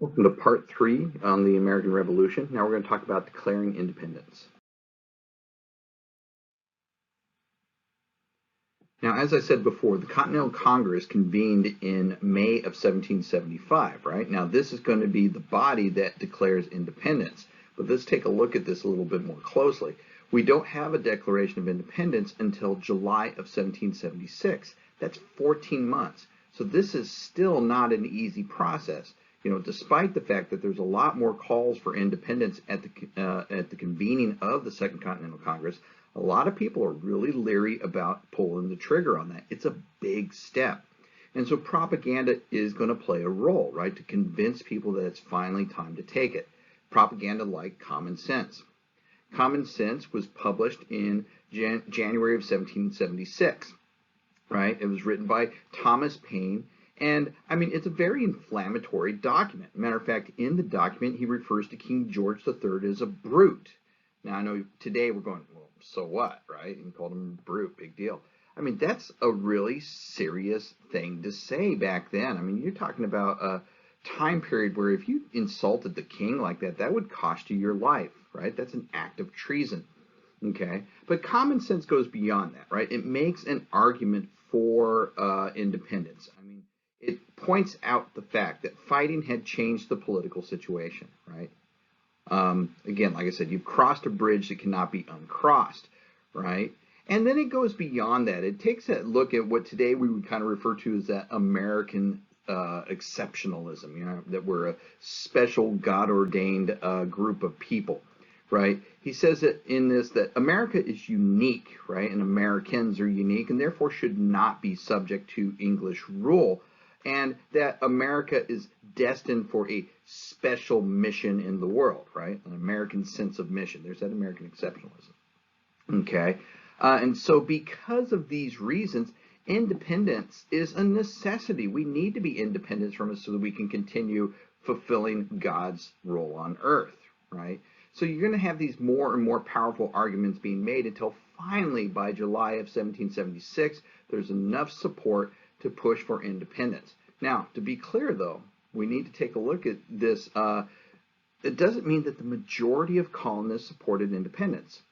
Welcome to part 3 on the American Revolution. Now we're going to talk about declaring independence. Now, as I said before, the Continental Congress convened in May of 1775, right? Now, this is going to be the body that declares independence. But let's take a look at this a little bit more closely. We don't have a Declaration of Independence until July of 1776. That's 14 months. So this is still not an easy process. You know, despite the fact that there's a lot more calls for independence at the convening of the Second Continental Congress, a lot of people are really leery about pulling the trigger on that. It's a big step. And so propaganda is going to play a role, right, to convince people that it's finally time to take it. Propaganda like Common Sense. Common Sense was published in January of 1776, right? It was written by Thomas Paine. And, I mean, it's a very inflammatory document. Matter of fact, in the document, he refers to King George III as a brute. Now, I know today we're going, well, so what, right? And called him a brute, big deal. I mean, that's a really serious thing to say back then. I mean, you're talking about a time period where if you insulted the king like that, that would cost you your life, right? That's an act of treason, okay? But Common Sense goes beyond that, right? It makes an argument for independence. I mean, it points out the fact that fighting had changed the political situation, right? Again, like I said, you've crossed a bridge that cannot be uncrossed, right? And then it goes beyond that. It takes a look at what today we would kind of refer to as that American exceptionalism, you know, that we're a special God-ordained group of people, right? He says that in this that America is unique, right? And Americans are unique and therefore should not be subject to English rule. And that America is destined for a special mission in the world, right? An American sense of mission. There's that American exceptionalism. Okay? And so because of these reasons, independence is a necessity. We need to be independent from it so that we can continue fulfilling God's role on earth, right? So you're going to have these more and more powerful arguments being made until finally by July of 1776, there's enough support to push for independence. Now, to be clear, though, we need to take a look at this. It doesn't mean that the majority of colonists supported independence.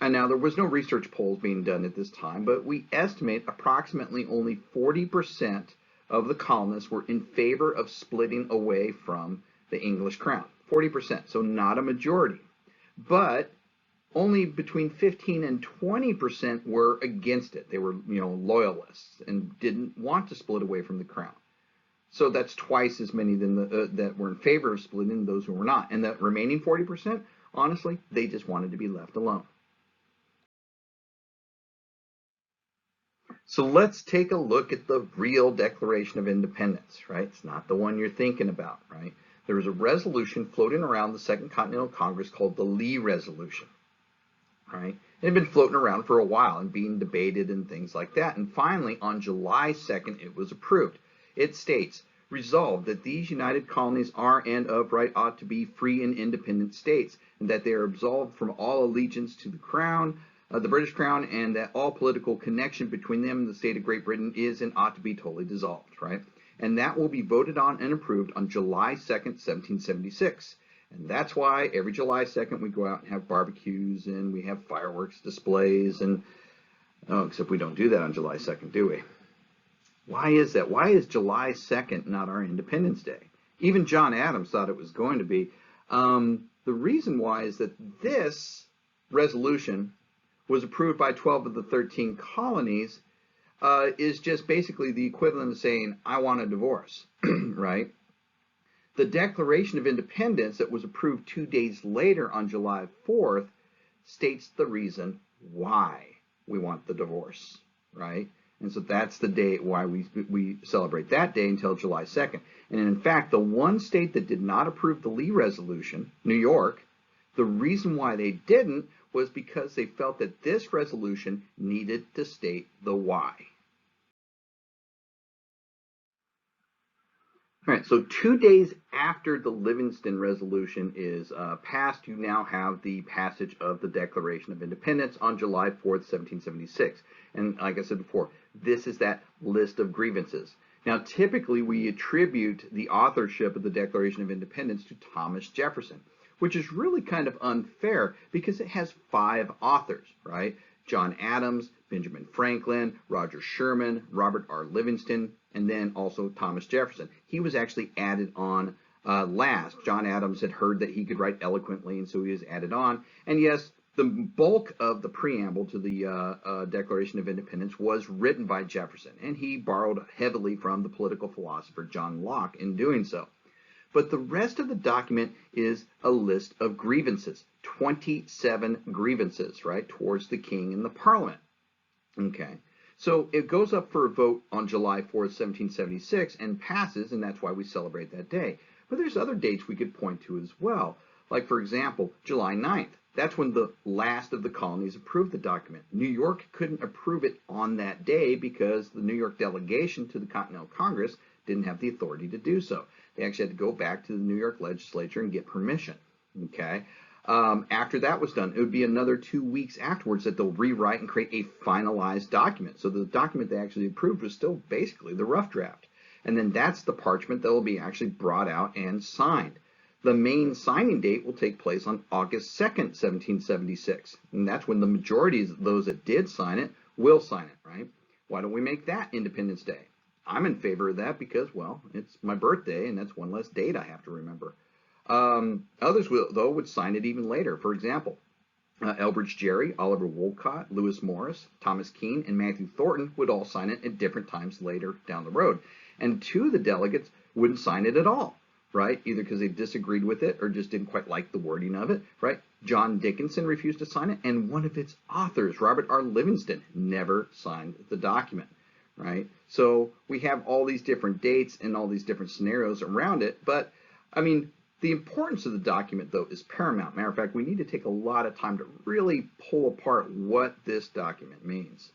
And now, there was no research polls being done at this time, but we estimate approximately only 40% of the colonists were in favor of splitting away from the English crown. 40%, so not a majority. But only between 15 and 20% were against it. They were, you know, loyalists and didn't want to split away from the crown. So that's twice as many than that were in favor of splitting those who were not. And that remaining 40%, honestly, they just wanted to be left alone. So let's take a look at the real Declaration of Independence, right? It's not the one you're thinking about, right? There was a resolution floating around the Second Continental Congress called the Lee Resolution. Right? It had been floating around for a while and being debated and things like that. And finally, on July 2nd, it was approved. It states, resolved that these united colonies are and of right ought to be free and independent states, and that they are absolved from all allegiance to the crown, the British crown, and that all political connection between them and the state of Great Britain is and ought to be totally dissolved, right? And that will be voted on and approved on July 2nd, 1776. And that's why every July 2nd we go out and have barbecues and we have fireworks displays and, oh, except we don't do that on July 2nd, do we? Why is that? Why is July 2nd not our Independence Day? Even John Adams thought it was going to be. The reason why is that this resolution was approved by 12 of the 13 colonies is just basically the equivalent of saying, I want a divorce, right? The Declaration of Independence that was approved 2 days later on July 4th states the reason why we want the divorce, right? And so that's the day why we celebrate that day until July 2nd. And in fact, the one state that did not approve the Lee Resolution, New York, the reason why they didn't was because they felt that this resolution needed to state the why. All right, so 2 days after the Livingston Resolution is passed, you now have the passage of the Declaration of Independence on July 4th, 1776. And like I said before, this is that list of grievances. Now, typically we attribute the authorship of the Declaration of Independence to Thomas Jefferson, which is really kind of unfair because it has 5 authors, right? John Adams, Benjamin Franklin, Roger Sherman, Robert R. Livingston, and then also Thomas Jefferson. He was actually added on last. John Adams had heard that he could write eloquently, and so he was added on. And yes, the bulk of the preamble to the Declaration of Independence was written by Jefferson, and he borrowed heavily from the political philosopher John Locke in doing so. But the rest of the document is a list of grievances, 27 grievances, right, towards the king and the parliament. Okay, so it goes up for a vote on July 4th, 1776, and passes, and that's why we celebrate that day. But there's other dates we could point to as well, like, for example, July 9th. That's when the last of the colonies approved the document. New York couldn't approve it on that day because the New York delegation to the Continental Congress didn't have the authority to do so. They actually had to go back to the New York legislature and get permission. Okay. After that was done, it would be another 2 weeks afterwards that they'll rewrite and create a finalized document. So the document they actually approved was still basically the rough draft. And then that's the parchment that will be actually brought out and signed. The main signing date will take place on August 2nd, 1776. And that's when the majority of those that did sign it will sign it, right? Why don't we make that Independence Day? I'm in favor of that because, well, it's my birthday, and that's one less date I have to remember. Others, though, would sign it even later. For example, Elbridge Gerry, Oliver Wolcott, Lewis Morris, Thomas Keene, and Matthew Thornton would all sign it at different times later down the road. And 2 of the delegates wouldn't sign it at all, right? Either because they disagreed with it or just didn't quite like the wording of it, right? John Dickinson refused to sign it, and one of its authors, Robert R. Livingston, never signed the document, right? So we have all these different dates and all these different scenarios around it, but, I mean, the importance of the document, though, is paramount. Matter of fact, we need to take a lot of time to really pull apart what this document means.